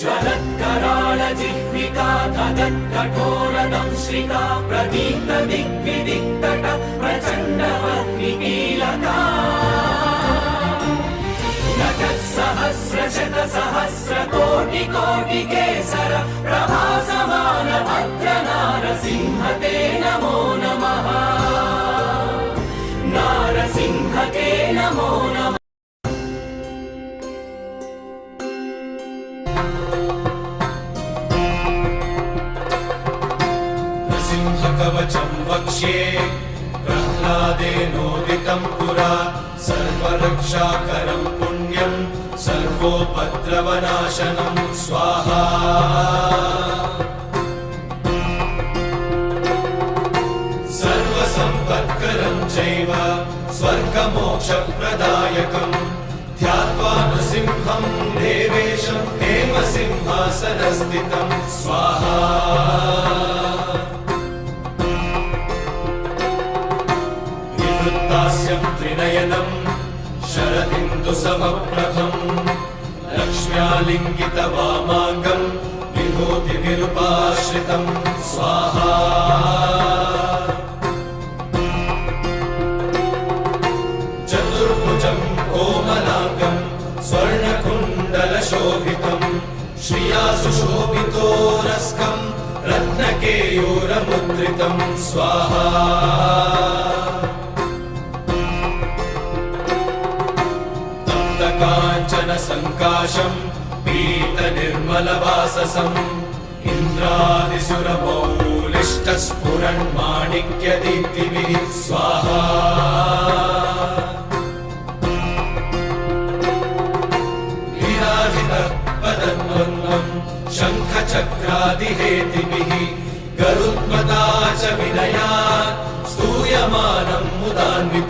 ज्वलत्कराळ जिह्विका धगत्कठोरदंश्रिका प्रदीप्त दिग्विदिक्तट प्रचण्डवह्निकीलका सहस्रशतसहस्रकोटिकोटिकेसर प्रभासमान भद्रनारसिंह ते नमो नमः। नारसिंह ते नमो नमः। कवचं वक्ष्ये प्रह्लादेनोदितं पुरा सर्वरक्षाकरं पुण्यं सर्वोपद्रवनाशनं स्वाहा। सर्वसम्पत्करं चैव स्वर्गमोक्षप्रदायकं ध्यात्वा नृसिंहं देवेशं हेमसिंहासनस्थितं स्वाहा। त्रिनयनं शरदिन्दुसमप्रभं लक्ष्म्यालिङ्गितवामाङ्गं विभूतिनिरुपाश्रितं स्वाहा। चतुर्भुजं कोमलाङ्गं स्वर्णकुण्डलशोभितं श्रिया सुशोभितोरस्कं रत्नकेयूरमुद्रितं स्वाहा। काञ्चन सङ्काशं पीतनिर्मलवाससम् इन्द्रादिसुरमौलिष्टस्फुरन्माणिक्यदीप्तिभिः स्वाहा। लीलाहितपदद्वन्द्वं शङ्खचक्रादिहेतिभिः गरुत्मता च विनयात् स्तूयमानं मुदान्वितम्